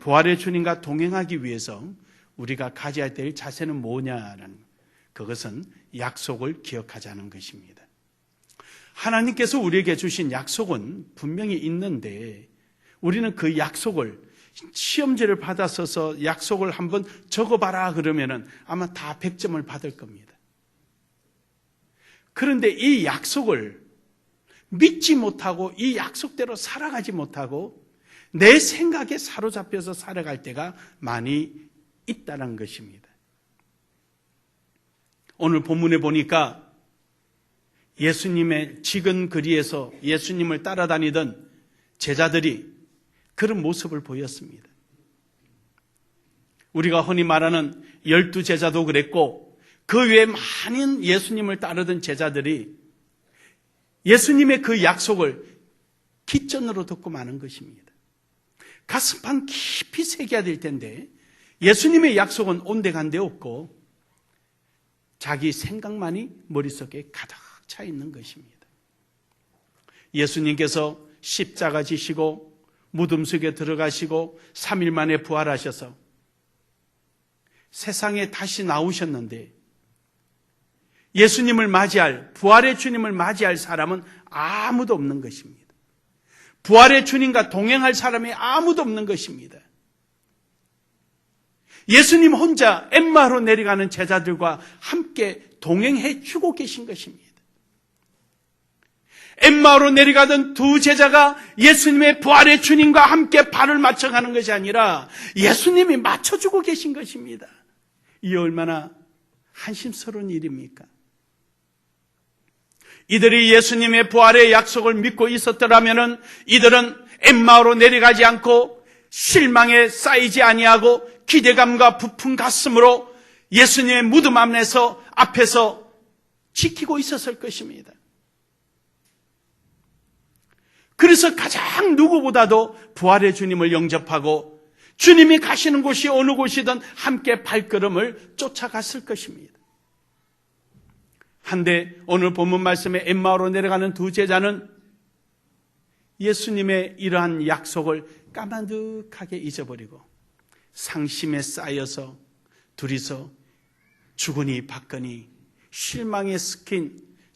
부활의 주님과 동행하기 위해서 우리가 가져야 될 자세는 뭐냐라는, 그것은 약속을 기억하자는 것입니다. 하나님께서 우리에게 주신 약속은 분명히 있는데 우리는 그 약속을 시험지를 받아서서 약속을 한번 적어봐라 그러면은 아마 다 100점을 받을 겁니다. 그런데 이 약속을 믿지 못하고 이 약속대로 살아가지 못하고 내 생각에 사로잡혀서 살아갈 때가 많이 있다는 것입니다. 오늘 본문에 보니까 예수님의 직은 거리에서 예수님을 따라다니던 제자들이 그런 모습을 보였습니다. 우리가 흔히 말하는 12제자도 그랬고 그 외에 많은 예수님을 따르던 제자들이 예수님의 그 약속을 깃전으로 듣고 마는 것입니다. 가슴판 깊이 새겨야 될 텐데 예수님의 약속은 온데간데 없고 자기 생각만이 머릿속에 가득 차 있는 것입니다. 예수님께서 십자가 지시고 무덤 속에 들어가시고 3일 만에 부활하셔서 세상에 다시 나오셨는데 예수님을 맞이할, 부활의 주님을 맞이할 사람은 아무도 없는 것입니다. 부활의 주님과 동행할 사람이 아무도 없는 것입니다. 예수님 혼자 엠마오로 내려가는 제자들과 함께 동행해 주고 계신 것입니다. 엠마오로 내려가던 두 제자가 예수님의 부활의 주님과 함께 발을 맞춰가는 것이 아니라 예수님이 맞춰주고 계신 것입니다. 이 얼마나 한심스러운 일입니까? 이들이 예수님의 부활의 약속을 믿고 있었더라면 이들은 엠마오로 내려가지 않고 실망에 쌓이지 아니하고 기대감과 부푼 가슴으로 예수님의 무덤 앞에서 지키고 있었을 것입니다. 그래서 가장 누구보다도 부활의 주님을 영접하고 주님이 가시는 곳이 어느 곳이든 함께 발걸음을 쫓아갔을 것입니다. 한데 오늘 본문 말씀에 엠마오로 내려가는 두 제자는 예수님의 이러한 약속을 까마득하게 잊어버리고 상심에 쌓여서 둘이서 주거니 받거니 실망에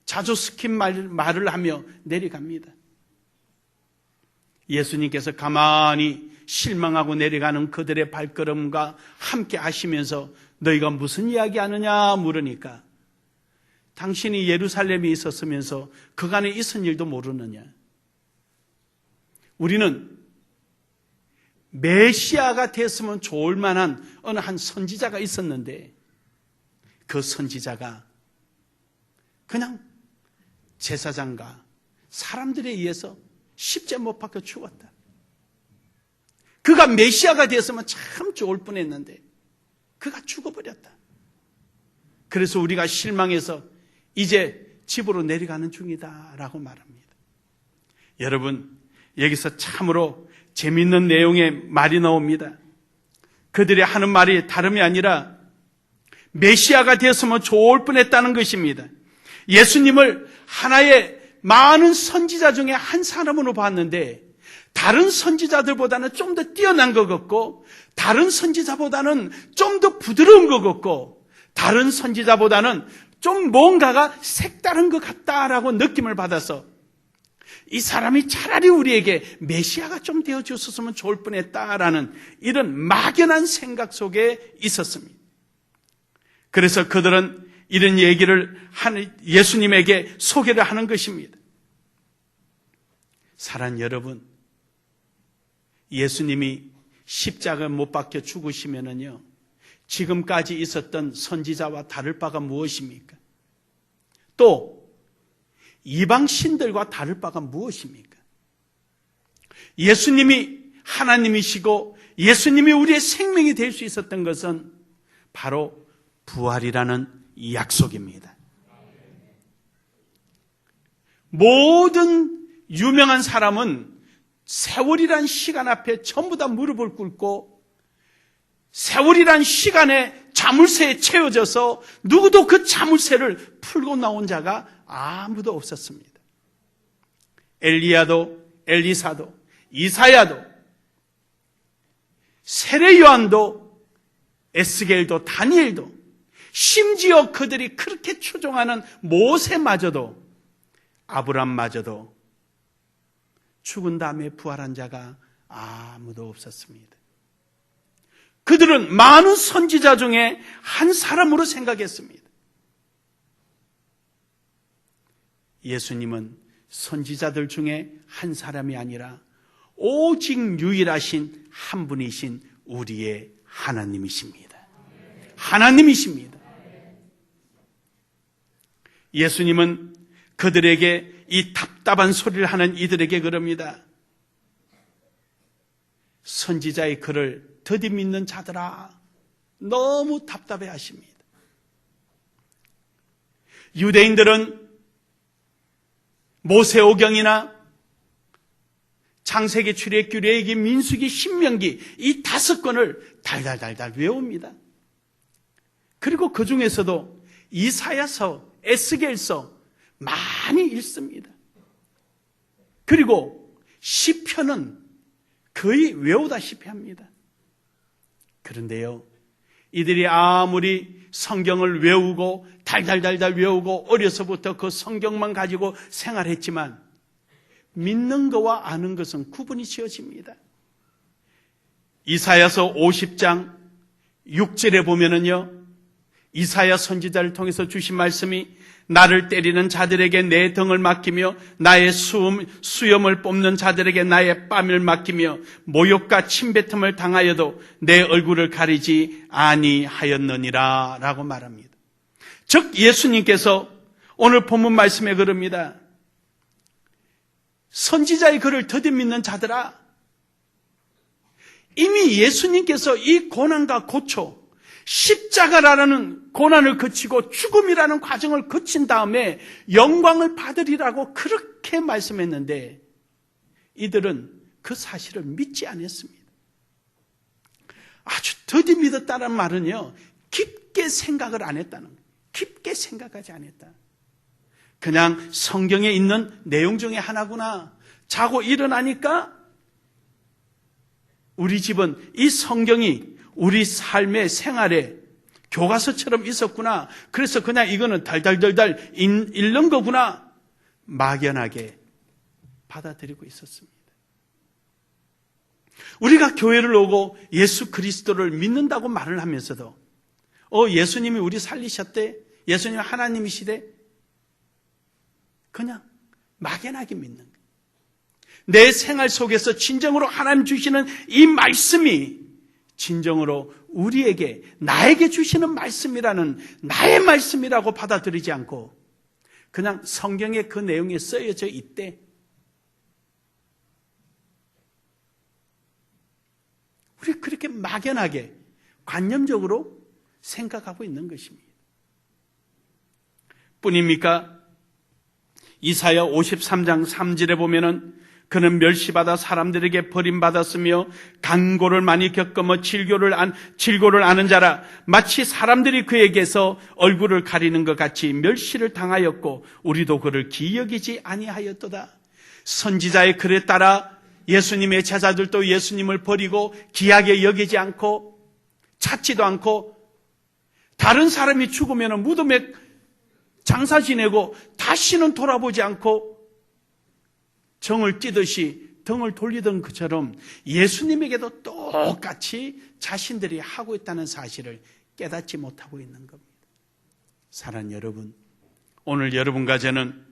자주 스킨 말을 하며 내려갑니다. 예수님께서 가만히 실망하고 내려가는 그들의 발걸음과 함께 하시면서 너희가 무슨 이야기하느냐 물으니까 당신이 예루살렘에 있었으면서 그간에 있은 일도 모르느냐. 우리는 메시아가 됐으면 좋을 만한 어느 한 선지자가 있었는데 그 선지자가 그냥 제사장과 사람들에 의해서 십자가에 못 박혀 죽었다. 그가 메시아가 됐으면 참 좋을 뻔했는데 그가 죽어버렸다. 그래서 우리가 실망해서 이제 집으로 내려가는 중이다라고 말합니다. 여러분, 여기서 참으로 재미있는 내용의 말이 나옵니다. 그들이 하는 말이 다름이 아니라 메시아가 되었으면 좋을 뻔했다는 것입니다. 예수님을 하나의 많은 선지자 중에 한 사람으로 봤는데 다른 선지자들보다는 좀 더 뛰어난 것 같고 다른 선지자보다는 좀 더 부드러운 것 같고 다른 선지자보다는 좀 뭔가가 색다른 것 같다라고 느낌을 받아서 이 사람이 차라리 우리에게 메시아가 좀 되어주었으면 좋을 뻔했다라는 이런 막연한 생각 속에 있었습니다. 그래서 그들은 이런 얘기를 예수님에게 소개를 하는 것입니다. 사랑하는 여러분, 예수님이 십자가에 못 박혀 죽으시면은요, 지금까지 있었던 선지자와 다를 바가 무엇입니까? 또 이방 신들과 다를 바가 무엇입니까? 예수님이 하나님이시고 예수님이 우리의 생명이 될 수 있었던 것은 바로 부활이라는 약속입니다. 모든 유명한 사람은 세월이란 시간 앞에 전부 다 무릎을 꿇고 세월이란 시간에 자물쇠에 채워져서 누구도 그 자물쇠를 풀고 나온 자가 아무도 없었습니다. 엘리야도, 엘리사도, 이사야도 세례 요한도, 에스겔도, 다니엘도, 심지어 그들이 그렇게 추종하는 모세마저도, 아브람마저도 죽은 다음에 부활한 자가 아무도 없었습니다. 그들은 많은 선지자 중에 한 사람으로 생각했습니다. 예수님은 선지자들 중에 한 사람이 아니라 오직 유일하신 한 분이신 우리의 하나님이십니다. 하나님이십니다. 예수님은 그들에게 이 답답한 소리를 하는 이들에게 그럽니다. 선지자의 글을 더디 믿는 자들아, 너무 답답해 하십니다. 유대인들은 모세오경이나 창세기, 출애굽기, 레위기, 민수기, 신명기 이 5권을 달달달달 외웁니다. 그리고 그 중에서도 이사야서, 에스겔서 많이 읽습니다. 그리고 시편은 거의 외우다시피 합니다. 그런데요, 이들이 아무리 성경을 외우고 달달달달 외우고 어려서부터 그 성경만 가지고 생활했지만 믿는 것과 아는 것은 구분이 지어집니다. 이사야서 50장 6절에 보면은요, 이사야 선지자를 통해서 주신 말씀이 나를 때리는 자들에게 내 등을 맡기며 나의 수염을 뽑는 자들에게 나의 뺨을 맡기며 모욕과 침뱉음을 당하여도 내 얼굴을 가리지 아니하였느니라 라고 말합니다. 즉 예수님께서 오늘 본문 말씀에 그럽니다. 선지자의 글을 더디 믿는 자들아, 이미 예수님께서 이 고난과 고초, 십자가라는 고난을 거치고 죽음이라는 과정을 거친 다음에 영광을 받으리라고 그렇게 말씀했는데 이들은 그 사실을 믿지 않았습니다. 아주 더디 믿었다는 말은요, 깊게 생각을 안 했다는 거예요. 깊게 생각하지 않았다. 그냥 성경에 있는 내용 중에 하나구나. 자고 일어나니까 우리 집은 이 성경이 우리 삶의 생활에 교과서처럼 있었구나. 그래서 그냥 이거는 달달달달 읽는 거구나. 막연하게 받아들이고 있었습니다. 우리가 교회를 오고 예수 그리스도를 믿는다고 말을 하면서도 예수님이 우리 살리셨대. 예수님이 하나님이시대. 그냥 막연하게 믿는 거예요. 내 생활 속에서 진정으로 하나님 주시는 이 말씀이 진정으로 우리에게, 나에게 주시는 말씀이라는 나의 말씀이라고 받아들이지 않고 그냥 성경에 그 내용이 쓰여져 있대. 우리 그렇게 막연하게 관념적으로 생각하고 있는 것입니다. 뿐입니까? 이사야 53장 3절에 보면은 그는 멸시받아 사람들에게 버림받았으며 간고를 많이 겪으며 질고를 아는 자라. 마치 사람들이 그에게서 얼굴을 가리는 것 같이 멸시를 당하였고 우리도 그를 기여기지 아니하였도다. 선지자의 글에 따라 예수님의 제자들도 예수님을 버리고 귀하게 여기지 않고 찾지도 않고, 다른 사람이 죽으면 무덤에 장사 지내고 다시는 돌아보지 않고 정을 찌듯이 등을 돌리던 것처럼 예수님에게도 똑같이 자신들이 하고 있다는 사실을 깨닫지 못하고 있는 겁니다. 사랑하는 여러분, 오늘 여러분과 저는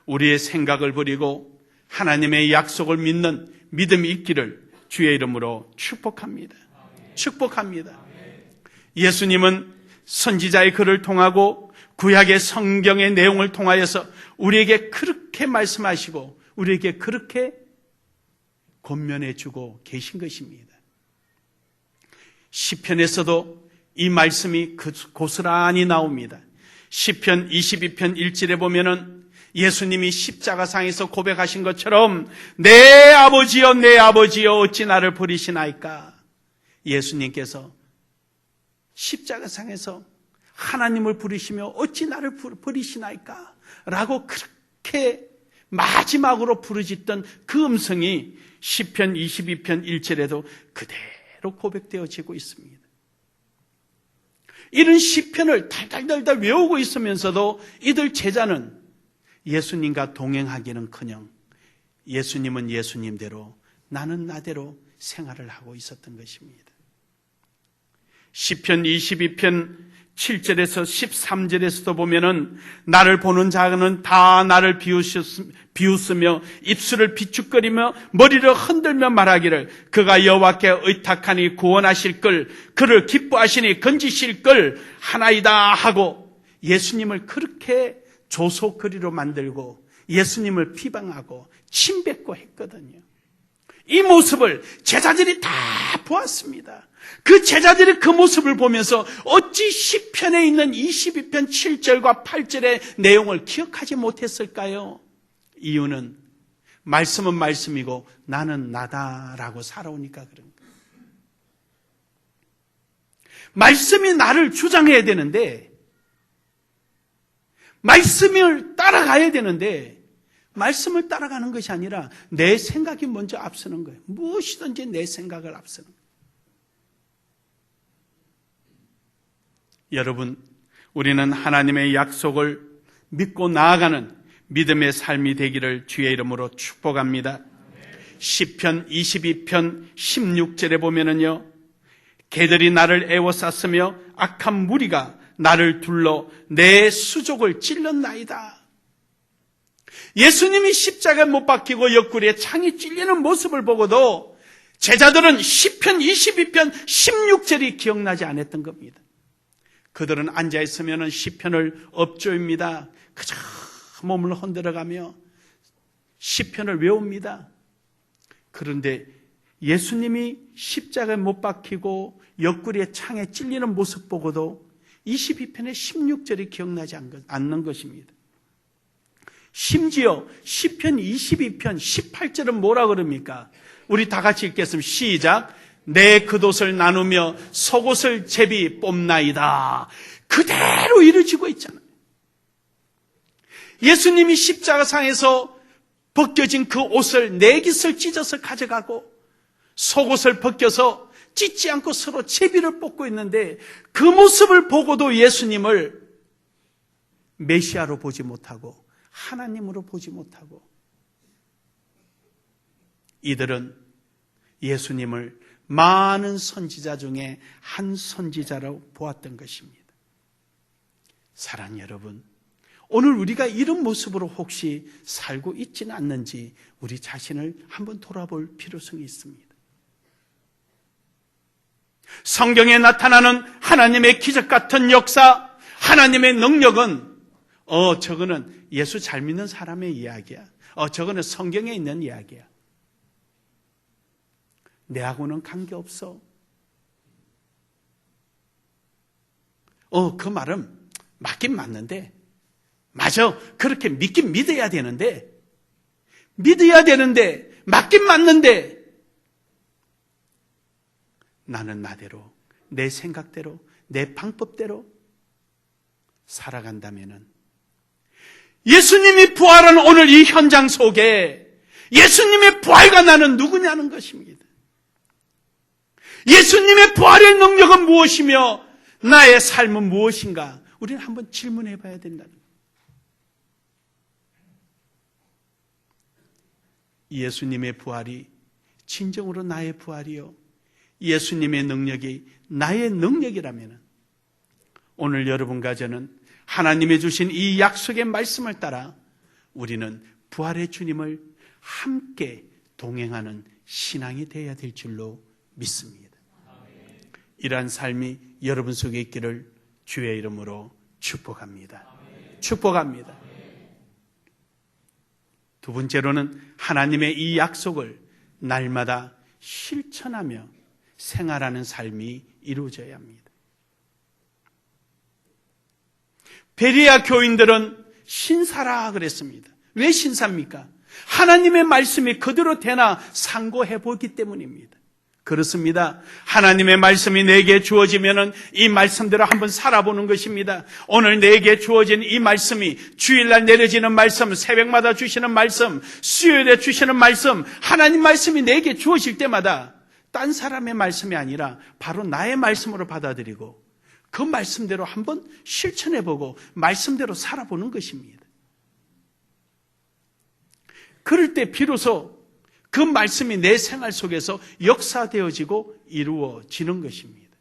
우리의 생각을 버리고 하나님의 약속을 믿는 믿음이 있기를 주의 이름으로 축복합니다. 축복합니다. 예수님은 선지자의 글을 통하고 구약의 성경의 내용을 통하여서 우리에게 그렇게 말씀하시고 우리에게 그렇게 권면해 주고 계신 것입니다. 시편에서도 이 말씀이 고스란히 나옵니다. 시편 22편 1절에 보면은 예수님이 십자가상에서 고백하신 것처럼 내 아버지여 내 아버지여 어찌 나를 버리시나이까. 예수님께서 십자가상에서 하나님을 부르시며 어찌 나를 버리시나이까 라고 그렇게 마지막으로 부르짖던 그 음성이 시편 22편 1절에도 그대로 그대로 고백되어지고 있습니다. 이런 시편을 달달달달 외우고 있으면서도 이들 제자는 예수님과 동행하기는커녕 예수님은 예수님대로 나는 나대로 생활을 하고 있었던 것입니다. 시편 22편 7절에서 13절에서도 보면은 나를 보는 자는 다 나를 비웃으며 입술을 비축거리며 머리를 흔들며 말하기를 그가 여호와께 의탁하니 구원하실 걸 그를 기뻐하시니 건지실 걸 하나이다 하고 예수님을 그렇게 조소거리로 만들고 예수님을 비방하고 침뱉고 했거든요. 이 모습을 제자들이 다 보았습니다. 그 제자들이 그 모습을 보면서 어찌 시편에 있는 22편 7절과 8절의 내용을 기억하지 못했을까요? 이유는 말씀은 말씀이고 나는 나다라고 살아오니까 그런 거예요. 말씀이 나를 주장해야 되는데, 말씀을 따라가야 되는데 말씀을 따라가는 것이 아니라 내 생각이 먼저 앞서는 거예요. 무엇이든지 내 생각을 앞서는 거예요. 여러분, 우리는 하나님의 약속을 믿고 나아가는 믿음의 삶이 되기를 주의 이름으로 축복합니다. 시편 22편 16절에 보면은요, 개들이 나를 애워쌌으며 악한 무리가 나를 둘러 내 수족을 찔렀나이다. 예수님이 십자가에 못 박히고 옆구리에 창이 찔리는 모습을 보고도 제자들은 시편 22편 16절이 기억나지 않았던 겁니다. 그들은 앉아있으면 시편을 엎조입니다. 그저 몸을 흔들어가며 시편을 외웁니다. 그런데 예수님이 십자가에 못 박히고 옆구리에 창에 찔리는 모습 보고도 22편의 16절이 기억나지 않는 것입니다. 심지어 시편 22편 18절은 뭐라 그럽니까? 우리 다 같이 읽겠습니다. 시작. 내 겉옷을 나누며 속옷을 제비 뽑나이다. 그대로 이루어지고 있잖아요. 예수님이 십자가상에서 벗겨진 그 옷을 네 깃을 찢어서 가져가고 속옷을 벗겨서 찢지 않고 서로 제비를 뽑고 있는데 그 모습을 보고도 예수님을 메시아로 보지 못하고 하나님으로 보지 못하고 이들은 예수님을 많은 선지자 중에 한 선지자로 보았던 것입니다. 사랑하는 여러분, 오늘 우리가 이런 모습으로 혹시 살고 있지는 않는지 우리 자신을 한번 돌아볼 필요성이 있습니다. 성경에 나타나는 하나님의 기적 같은 역사, 하나님의 능력은 저거는 예수 잘 믿는 사람의 이야기야. 저거는 성경에 있는 이야기야. 내하고는 관계없어. 그 말은 맞긴 맞는데, 맞아. 그렇게 믿긴 믿어야 되는데, 맞긴 맞는데, 나는 나대로, 내 생각대로, 내 방법대로 살아간다면은, 예수님이 부활한 오늘 이 현장 속에 예수님의 부활과 나는 누구냐는 것입니다. 예수님의 부활의 능력은 무엇이며 나의 삶은 무엇인가? 우리는 한번 질문해 봐야 된다는 거예요. 예수님의 부활이 진정으로 나의 부활이요, 예수님의 능력이 나의 능력이라면 오늘 여러분과 저는 하나님의 주신 이 약속의 말씀을 따라 우리는 부활의 주님을 함께 동행하는 신앙이 되어야 될 줄로 믿습니다. 이러한 삶이 여러분 속에 있기를 주의 이름으로 축복합니다. 축복합니다. 두 번째로는 하나님의 이 약속을 날마다 실천하며 생활하는 삶이 이루어져야 합니다. 베레아 교인들은 신사라 그랬습니다. 왜 신사입니까? 하나님의 말씀이 그대로 되나 상고해 보기 때문입니다. 그렇습니다. 하나님의 말씀이 내게 주어지면은 이 말씀대로 한번 살아보는 것입니다. 오늘 내게 주어진 이 말씀이 주일날 내려지는 말씀, 새벽마다 주시는 말씀, 수요일에 주시는 말씀, 하나님 말씀이 내게 주어질 때마다 딴 사람의 말씀이 아니라 바로 나의 말씀으로 받아들이고 그 말씀대로 한번 실천해보고 말씀대로 살아보는 것입니다. 그럴 때 비로소 그 말씀이 내 생활 속에서 역사되어지고 이루어지는 것입니다.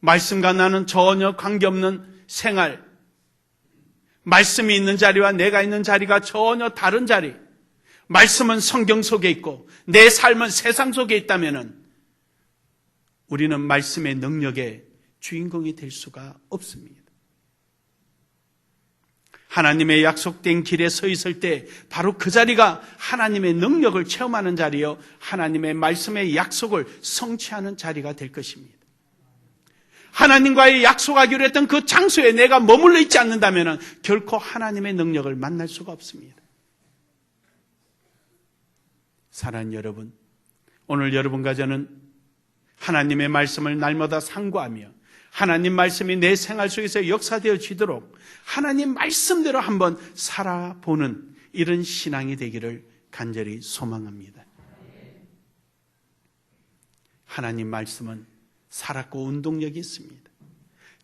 말씀과 나는 전혀 관계없는 생활, 말씀이 있는 자리와 내가 있는 자리가 전혀 다른 자리, 말씀은 성경 속에 있고 내 삶은 세상 속에 있다면 우리는 말씀의 능력의 주인공이 될 수가 없습니다. 하나님의 약속된 길에 서 있을 때 바로 그 자리가 하나님의 능력을 체험하는 자리요, 하나님의 말씀의 약속을 성취하는 자리가 될 것입니다. 하나님과의 약속하기로 했던 그 장소에 내가 머물러 있지 않는다면 결코 하나님의 능력을 만날 수가 없습니다. 사랑하는 여러분, 오늘 여러분과 저는 하나님의 말씀을 날마다 상고하며 하나님 말씀이 내 생활 속에서 역사되어지도록 하나님 말씀대로 한번 살아보는 이런 신앙이 되기를 간절히 소망합니다. 하나님 말씀은 살았고 운동력이 있습니다.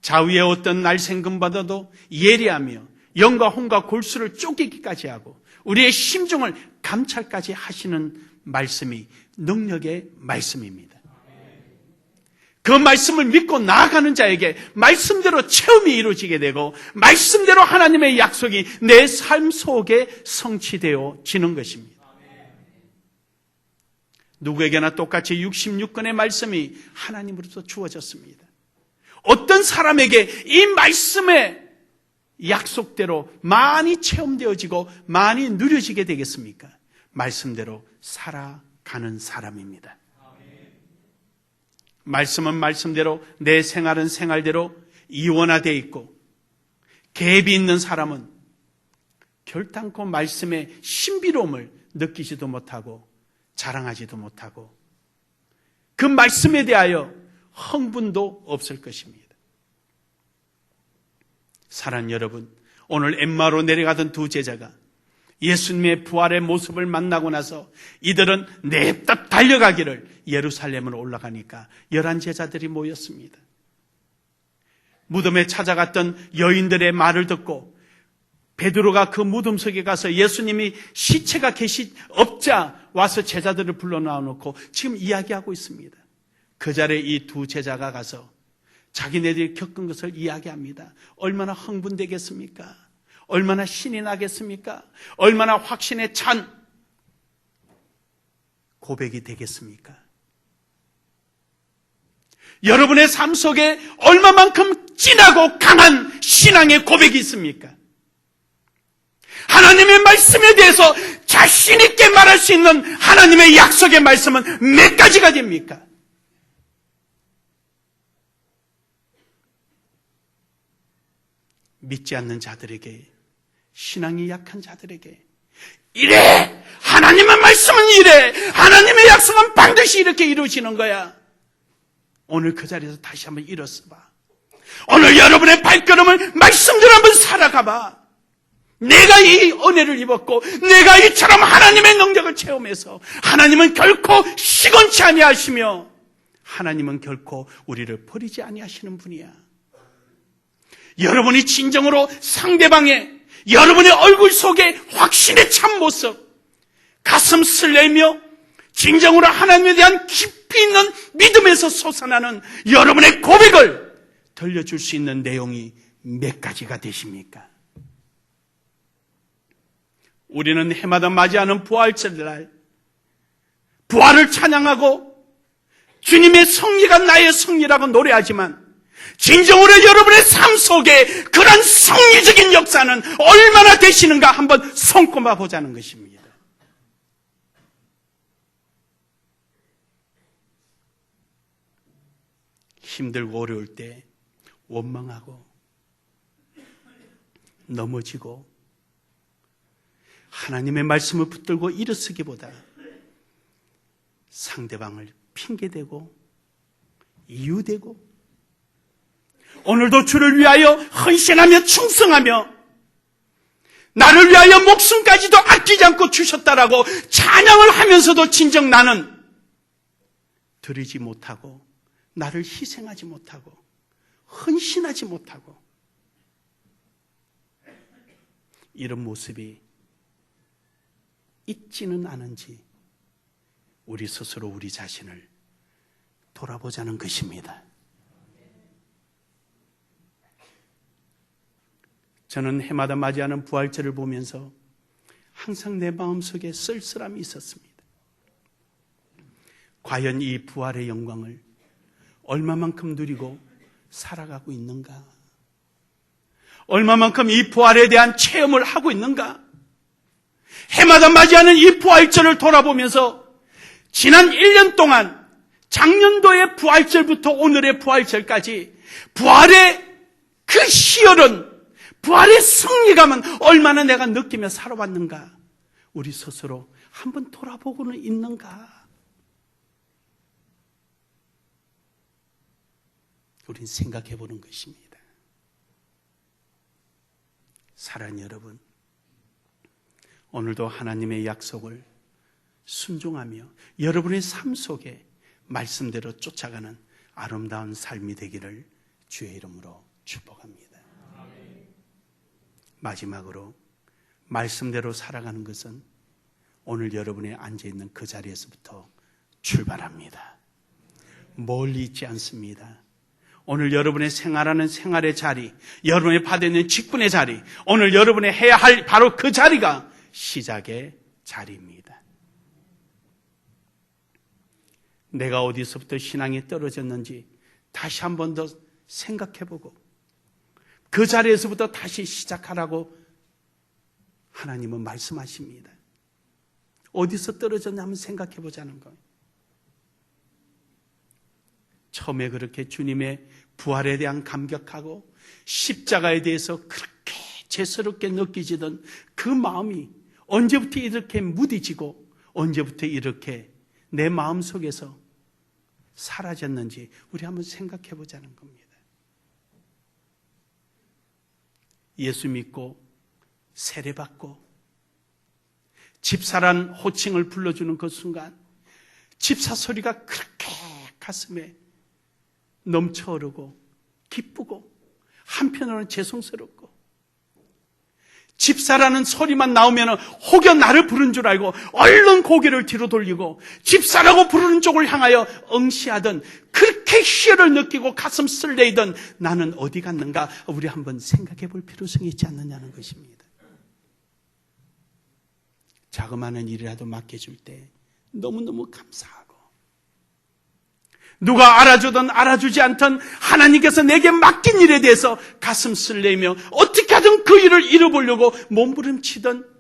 자위의 어떤 날생금보다도 예리하며 영과 혼과 골수를 쪼개기까지 하고 우리의 심중을 감찰까지 하시는 말씀이 능력의 말씀입니다. 그 말씀을 믿고 나아가는 자에게 말씀대로 체험이 이루어지게 되고 말씀대로 하나님의 약속이 내 삶 속에 성취되어지는 것입니다. 누구에게나 똑같이 66권의 말씀이 하나님으로부터 주어졌습니다. 어떤 사람에게 이 말씀의 약속대로 많이 체험되어지고 많이 누려지게 되겠습니까? 말씀대로 살아가는 사람입니다. 말씀은 말씀대로, 내 생활은 생활대로 이원화되어 있고 갭이 있는 사람은 결단코 말씀의 신비로움을 느끼지도 못하고 자랑하지도 못하고 그 말씀에 대하여 흥분도 없을 것입니다. 사랑하는 여러분, 오늘 엠마오로 내려가던 두 제자가 예수님의 부활의 모습을 만나고 나서 이들은 냅다 달려가기를 예루살렘으로 올라가니까 11제자들이 모였습니다. 무덤에 찾아갔던 여인들의 말을 듣고 베드로가 그 무덤 속에 가서 예수님이 시체가 없자 와서 제자들을 불러놓고 지금 이야기하고 있습니다. 그 자리에 이 두 제자가 가서 자기네들이 겪은 것을 이야기합니다. 얼마나 흥분되겠습니까? 얼마나 신이 나겠습니까? 얼마나 확신에 찬 고백이 되겠습니까? 여러분의 삶 속에 얼마만큼 진하고 강한 신앙의 고백이 있습니까? 하나님의 말씀에 대해서 자신 있게 말할 수 있는 하나님의 약속의 말씀은 몇 가지가 됩니까? 믿지 않는 자들에게, 신앙이 약한 자들에게 이래! 하나님의 말씀은 이래! 하나님의 약속은 반드시 이렇게 이루어지는 거야. 오늘 그 자리에서 다시 한번 일어서봐. 오늘 여러분의 발걸음을 말씀대로 한번 살아가봐. 내가 이 은혜를 입었고 내가 이처럼 하나님의 능력을 체험해서 하나님은 결코 시건치 아니하시며 하나님은 결코 우리를 버리지 아니하시는 분이야. 여러분이 진정으로 상대방의 여러분의 얼굴 속에 확신의 참 모습, 가슴 설레며 진정으로 하나님에 대한 깊이 있는 믿음에서 솟아나는 여러분의 고백을 들려줄 수 있는 내용이 몇 가지가 되십니까? 우리는 해마다 맞이하는 부활절날 부활을 찬양하고 주님의 승리가 나의 승리라고 노래하지만 진정으로 여러분의 삶 속에 그런 승리적인 역사는 얼마나 되시는가 한번 손꼽아 보자는 것입니다. 힘들고 어려울 때 원망하고 넘어지고 하나님의 말씀을 붙들고 일어서기보다 상대방을 핑계대고 이유대고 오늘도 주를 위하여 헌신하며 충성하며 나를 위하여 목숨까지도 아끼지 않고 주셨다라고 찬양을 하면서도 진정 나는 드리지 못하고 나를 희생하지 못하고 헌신하지 못하고 이런 모습이 있지는 않은지 우리 스스로 우리 자신을 돌아보자는 것입니다. 저는 해마다 맞이하는 부활절을 보면서 항상 내 마음속에 쓸쓸함이 있었습니다. 과연 이 부활의 영광을 얼마만큼 누리고 살아가고 있는가? 얼마만큼 이 부활에 대한 체험을 하고 있는가? 해마다 맞이하는 이 부활절을 돌아보면서 지난 1년 동안 작년도의 부활절부터 오늘의 부활절까지 부활의 그 희열은, 부활의 승리감은 얼마나 내가 느끼며 살아왔는가? 우리 스스로 한번 돌아보고는 있는가? 우린 생각해 보는 것입니다. 사랑하는 여러분, 오늘도 하나님의 약속을 순종하며 여러분의 삶 속에 말씀대로 쫓아가는 아름다운 삶이 되기를 주의 이름으로 축복합니다. 마지막으로 말씀대로 살아가는 것은 오늘 여러분이 앉아있는 그 자리에서부터 출발합니다. 멀리 있지 않습니다. 오늘 여러분의 생활하는 생활의 자리, 여러분이 받아있는 직분의 자리, 오늘 여러분이 해야 할 바로 그 자리가 시작의 자리입니다. 내가 어디서부터 신앙이 떨어졌는지 다시 한 번 더 생각해보고 그 자리에서부터 다시 시작하라고 하나님은 말씀하십니다. 어디서 떨어졌나 한번 생각해보자는 거예요. 처음에 그렇게 주님의 부활에 대한 감격하고 십자가에 대해서 그렇게 죄스럽게 느끼지던 그 마음이 언제부터 이렇게 무디지고 언제부터 이렇게 내 마음속에서 사라졌는지 우리 한번 생각해 보자는 겁니다. 예수 믿고 세례받고 집사란 호칭을 불러주는 그 순간 집사 소리가 그렇게 가슴에 넘쳐오르고 기쁘고 한편으로는 죄송스럽고 집사라는 소리만 나오면 혹여 나를 부른 줄 알고 얼른 고개를 뒤로 돌리고 집사라고 부르는 쪽을 향하여 응시하던 그렇게 희열을 느끼고 가슴 설레이던 나는 어디 갔는가 우리 한번 생각해 볼 필요성이 있지 않느냐는 것입니다. 자그마한 일이라도 맡겨줄 때 너무너무 감사하고 누가 알아주든 알아주지 않든 하나님께서 내게 맡긴 일에 대해서 가슴 설레며 어떻게 하든 그 일을 이뤄보려고 몸부림치던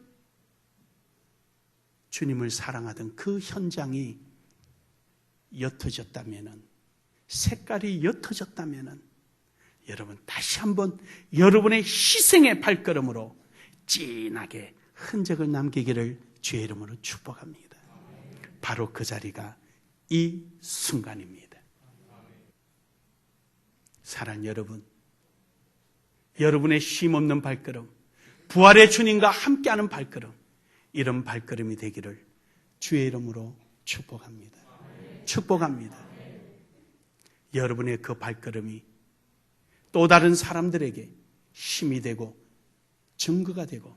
주님을 사랑하던 그 현장이 옅어졌다면, 색깔이 옅어졌다면 여러분 다시 한번 여러분의 희생의 발걸음으로 진하게 흔적을 남기기를 주의 이름으로 축복합니다. 바로 그 자리가 이 순간입니다. 사랑하는 여러분, 여러분의 쉼없는 발걸음, 부활의 주님과 함께하는 발걸음, 이런 발걸음이 되기를 주의 이름으로 축복합니다. 축복합니다. 여러분의 그 발걸음이 또 다른 사람들에게 힘이 되고 증거가 되고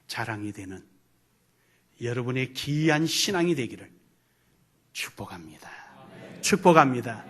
자랑이 되는 여러분의 기이한 신앙이 되기를 축복합니다. 축복합니다.